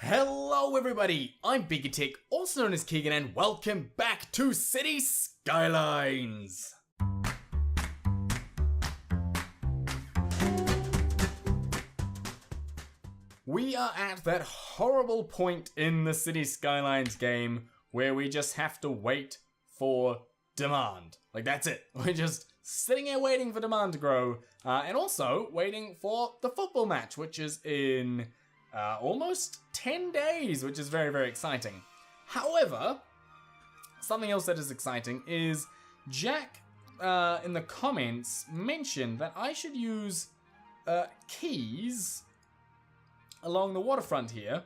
Hello everybody, I'm BeakerTeck, also known as Keegan, and welcome back to Cities Skylines! We are at that horrible point in the Cities Skylines game where we just have to wait for demand. Like, that's it. We're just sitting here waiting for demand to grow, and also waiting for the football match, which is in almost 10 days, which is very, very exciting. However, something else that is exciting is Jack in the comments mentioned that I should use keys along the waterfront here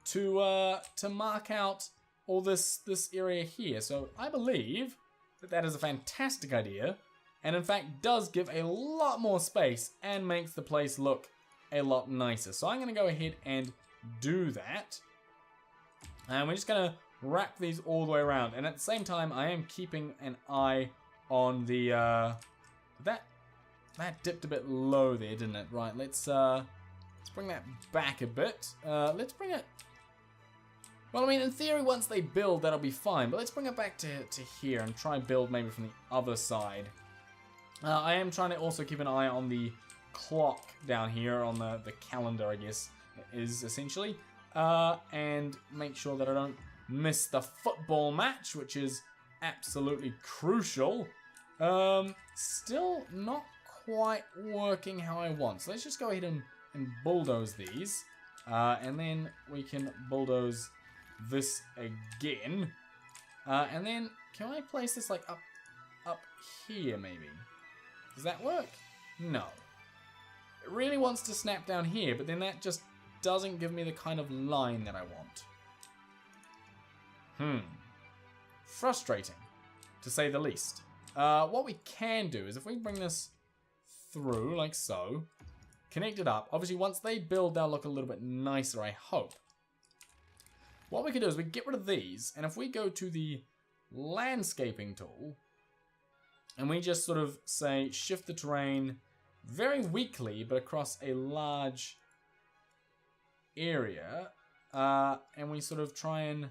to mark out all this area here. So I believe that is a fantastic idea, and in fact does give a lot more space and makes the place look a lot nicer. So I'm going to go ahead and do that, and we're just going to wrap these all the way around, and at the same time I am keeping an eye on the that dipped a bit low there, didn't it? Right, let's bring that back a bit. Let's bring it, well, I mean, in theory once they build that'll be fine, but let's bring it back to here and try and build maybe from the other side. I am trying to also keep an eye on the clock down here, on the calendar, I guess is essentially, and make sure that I don't miss the football match, which is absolutely crucial. Still not quite working how I want, so let's just go ahead and bulldoze these, and then we can bulldoze this again, and then can I place this like up here maybe? Does that work? No. It really wants to snap down here, but then that just doesn't give me the kind of line that I want. Frustrating, to say the least. What we can do is if we bring this through like so, connect it up. Obviously once they build they'll look a little bit nicer, I hope. What we could do is we get rid of these, and if we go to the landscaping tool and we just sort of say shift the terrain very weakly but across a large area, and we sort of try and,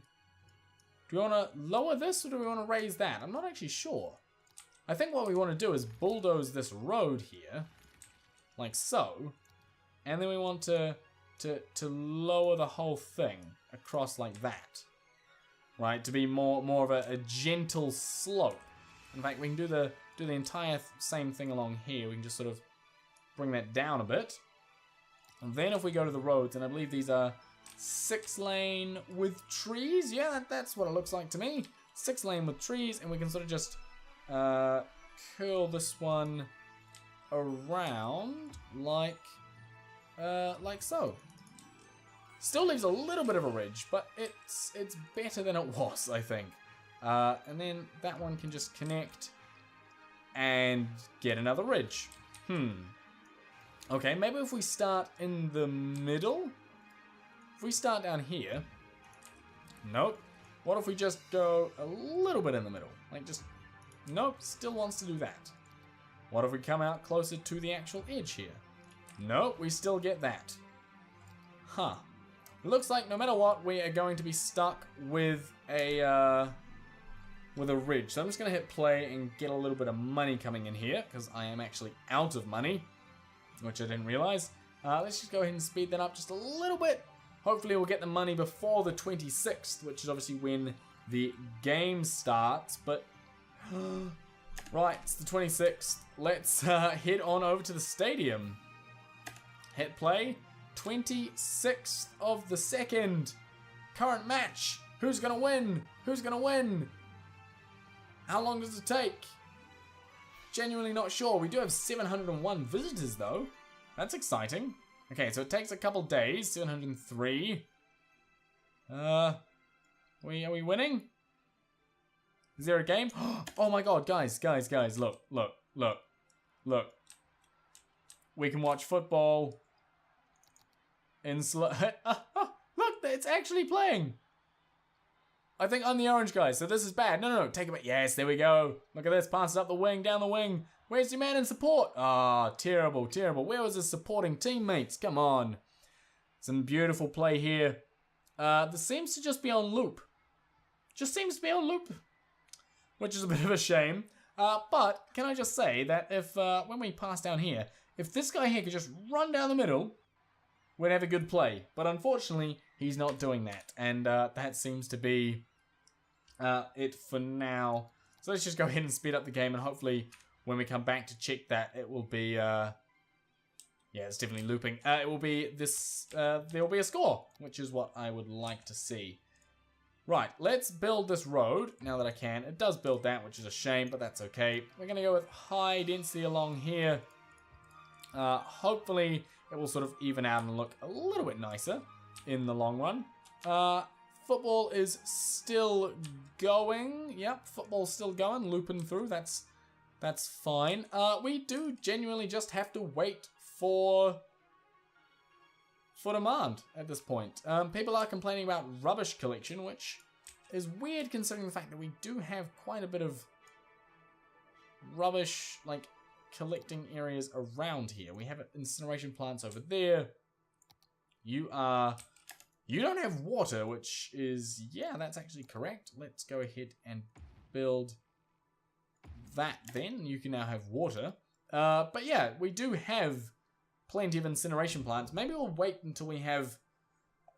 do we want to lower this or do we want to raise that? I'm not actually sure. I think what we want to do is bulldoze this road here like so, and then we want to lower the whole thing across like that, right, to be more of a gentle slope. In fact, we can do the entire same thing along here. We can just sort of bring that down a bit, and then if we go to the roads, and I believe these are 6-lane with trees. Yeah, that's what it looks like to me. 6-lane with trees, and we can sort of just curl this one around like so. Still leaves a little bit of a ridge, but it's better than it was, I think. And then that one can just connect and get another ridge. Okay, maybe if we start in the middle? If we start down here. Nope. What if we just go a little bit in the middle? Like just, nope, still wants to do that. What if we come out closer to the actual edge here? Nope, we still get that. Huh. Looks like no matter what, we are going to be stuck with a ridge. So I'm just going to hit play and get a little bit of money coming in here, because I am actually out of money, which I didn't realize. Let's just go ahead and speed that up just a little bit. Hopefully we'll get the money before the 26th, which is obviously when the game starts, but right, it's the 26th. Let's head on over to the stadium. Hit play. 26th of the 2nd. Current match. Who's gonna win? Who's gonna win? How long does it take? Genuinely not sure. We do have 701 visitors though. That's exciting. Okay, so it takes a couple days. 703. Are we winning? Is there a game? Oh my god, guys, look. We can watch football in slow. Look, it's actually playing. I think I'm the orange guy, so this is bad. No, take it back. Yes, there we go. Look at this, pass it up the wing, down the wing. Where's your man in support? Ah, terrible. Where was his supporting teammates? Come on. Some beautiful play here. this seems to just be on loop. Just seems to be on loop. Which is a bit of a shame. But can I just say that if, when we pass down here, if this guy here could just run down the middle, we'd have a good play. But unfortunately, he's not doing that. And that seems to be it for now. So let's just go ahead and speed up the game, and hopefully when we come back to check that, it will be... yeah, it's definitely looping. It will be this... there will be a score, which is what I would like to see. Right, let's build this road, now that I can. It does build that, which is a shame, but that's okay. We're going to go with high density along here. Hopefully, it will sort of even out and look a little bit nicer in the long run. Football is still going. Yep, football's still going, looping through. That's fine. We do genuinely just have to wait for demand at this point. People are complaining about rubbish collection, which is weird considering the fact that we do have quite a bit of rubbish, like, collecting areas around here. We have incineration plants over there. You don't have water, which is, yeah, that's actually correct. Let's go ahead and build that then. You can now have water. But yeah, we do have plenty of incineration plants. Maybe we'll wait until we have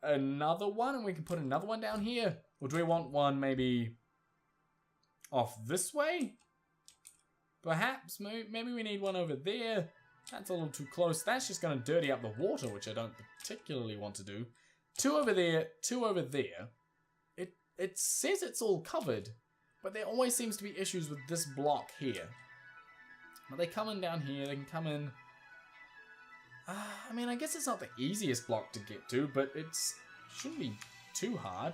another one and we can put another one down here. Or do we want one maybe off this way? Perhaps. Maybe we need one over there. That's a little too close. That's just going to dirty up the water, which I don't particularly want to do. Two over there, two over there. It says it's all covered, but there always seems to be issues with this block here. But they come in down here, they can come in... I mean, I guess it's not the easiest block to get to, but it shouldn't be too hard.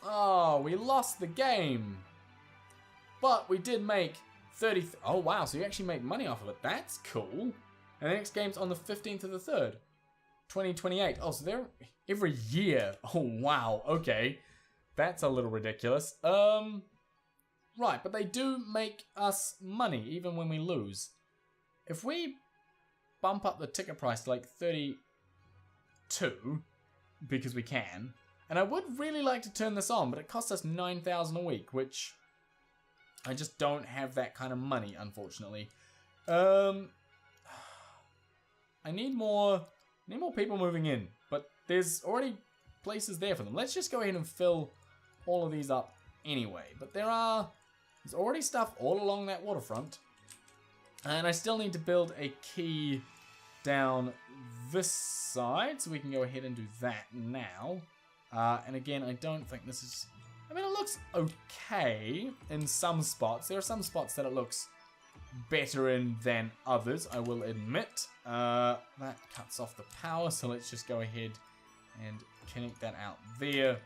Oh, we lost the game. But we did make 30... Oh, wow, so you actually make money off of it. That's cool. And the next game's on the 15th of the 3rd. 2028. Oh, so they're every year. Oh, wow. Okay. That's a little ridiculous. Right, but they do make us money even when we lose. If we bump up the ticket price to like 32, because we can, and I would really like to turn this on, but it costs us 9,000 a week, which I just don't have that kind of money, unfortunately. I need more people moving in, but there's already places there for them. Let's just go ahead and fill all of these up anyway. But there's already stuff all along that waterfront. And I still need to build a quay down this side, so we can go ahead and do that now. And again, I don't think this is... I mean, it looks okay in some spots. There are some spots that it looks better in than others, I will admit. That cuts off the power, so let's just go ahead and connect that out there.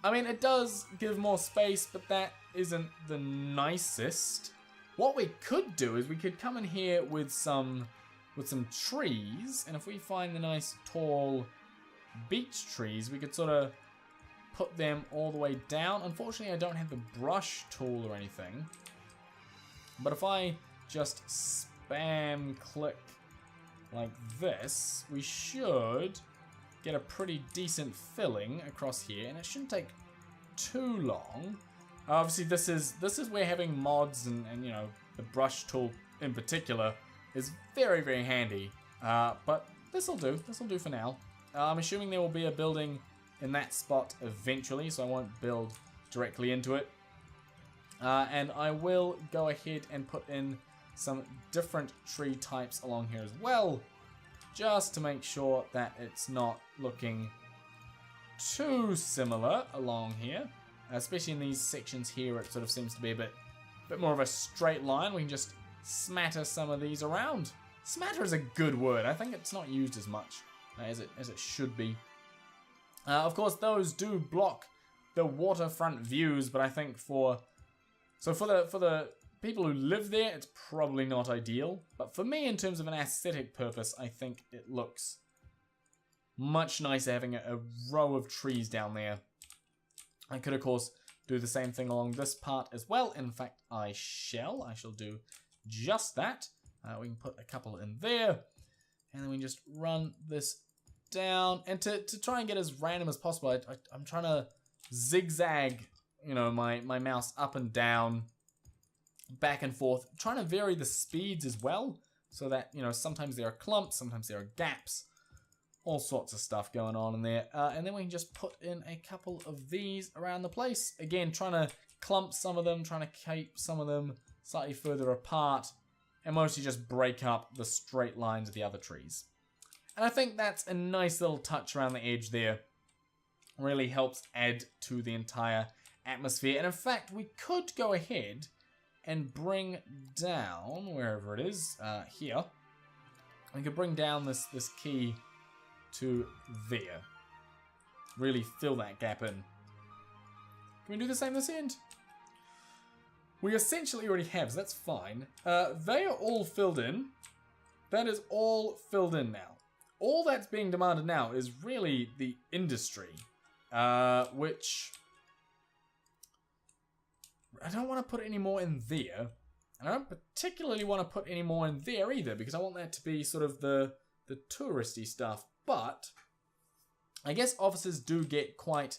I mean, it does give more space, but that isn't the nicest. What we could do is we could come in here with some trees, and if we find the nice tall beech trees, we could sort of put them all the way down. Unfortunately, I don't have the brush tool or anything. But if I just spam click like this, we should get a pretty decent filling across here, and it shouldn't take too long. Obviously, this is where having mods and you know, the brush tool in particular is very, very handy. But this'll do. This'll do for now. I'm assuming there will be a building in that spot eventually, so I won't build directly into it. And I will go ahead and put in some different tree types along here as well, just to make sure that it's not looking too similar along here. Especially in these sections here, it sort of seems to be a bit more of a straight line. We can just smatter some of these around. Smatter is a good word. I think it's not used as much as it should be. Of course, those do block the waterfront views, but I think for the people who live there, it's probably not ideal. But for me, in terms of an aesthetic purpose, I think it looks much nicer having a row of trees down there. I could, of course, do the same thing along this part as well. In fact, I shall do just that. We can put a couple in there, and then we just run this down. And to try and get as random as possible, I'm trying to zigzag, you know, my mouse up and down, back and forth, trying to vary the speeds as well, so that, you know, sometimes there are clumps, sometimes there are gaps, all sorts of stuff going on in there. And then we can just put in a couple of these around the place. Again, trying to clump some of them, trying to keep some of them slightly further apart, and mostly just break up the straight lines of the other trees. And I think that's a nice little touch around the edge there. Really helps add to the entire atmosphere. And in fact, we could go ahead and bring down, wherever it is, here. We could bring down this key to there. Really fill that gap in. Can we do the same this end? We essentially already have, so that's fine. They are all filled in. That is all filled in now. All that's being demanded now is really the industry, which I don't want to put any more in there. And I don't particularly want to put any more in there either, because I want that to be sort of the touristy stuff. But I guess offices do get quite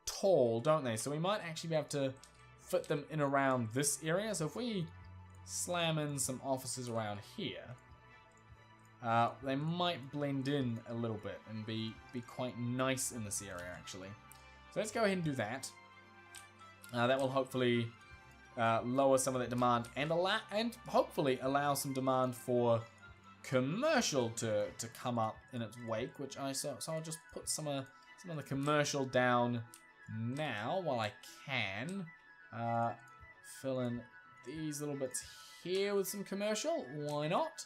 tall, don't they? So we might actually be able to fit them in around this area. So if we slam in some offices around here, they might blend in a little bit and be quite nice in this area, actually. So let's go ahead and do that. That will hopefully lower some of that demand and hopefully allow some demand for commercial to come up in its wake. So I'll just put some of the commercial down now while I can. Fill in these little bits here with some commercial. Why not?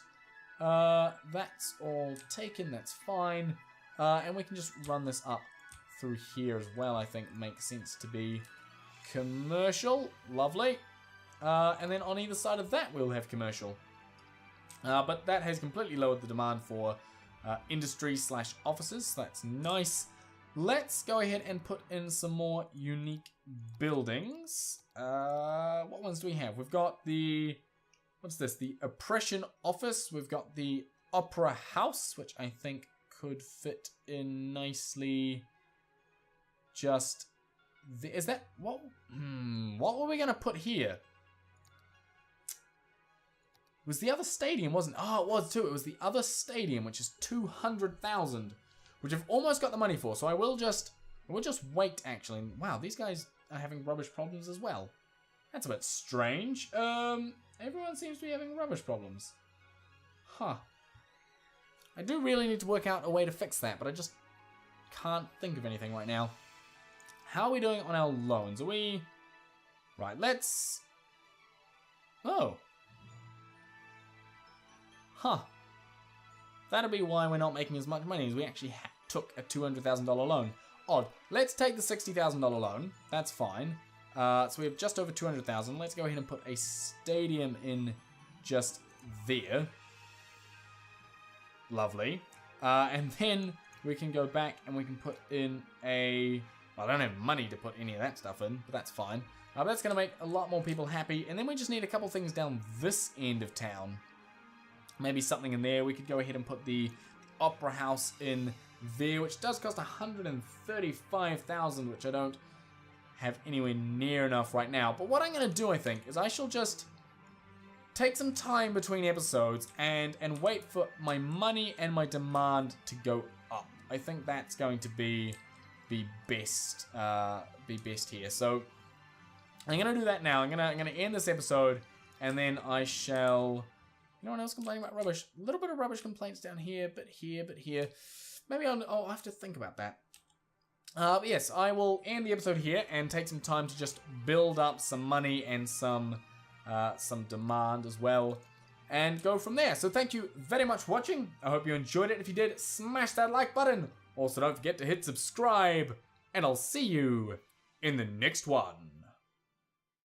That's all taken. That's fine. And we can just run this up through here as well. I think makes sense to be commercial. Lovely. And then on either side of that we'll have commercial. But that has completely lowered the demand for industry / offices. So that's nice. Let's go ahead and put in some more unique buildings. What ones do we have? We've got the... What's this? The Oppression Office. We've got the Opera House, which I think could fit in nicely. Just... Is that... What were we going to put here? It was the other stadium, wasn't it? Oh, it was too. It was the other stadium, which is 200,000. Which I've almost got the money for, so we'll just wait, actually. Wow, these guys are having rubbish problems as well. That's a bit strange. Everyone seems to be having rubbish problems. Huh. I do really need to work out a way to fix that, but I just can't think of anything right now. How are we doing on our loans? Are we... Right, let's... Oh. Huh. That'll be why we're not making as much money, as we actually took a $200,000 loan. Odd. Let's take the $60,000 loan. That's fine. So we have just over 200,000. Let's go ahead and put a stadium in just there. Lovely. And then we can go back and we can put in a... Well, I don't have money to put any of that stuff in, but that's fine. But that's going to make a lot more people happy. And then we just need a couple things down this end of town. Maybe something in there. We could go ahead and put the Opera House in there, which does cost 135,000, which I don't have anywhere near enough right now. But what I'm going to do, I think, is I shall just take some time between episodes and wait for my money and my demand to go up. I think that's going to be best here. So I'm going to do that now. I'm going to end this episode, and then I shall... No one else complaining about rubbish. A little bit of rubbish complaints down here, but here. Maybe I'll have to think about that. But yes, I will end the episode here and take some time to just build up some money and some demand as well, and go from there. So thank you very much for watching. I hope you enjoyed it. If you did, smash that like button. Also, don't forget to hit subscribe, and I'll see you in the next one.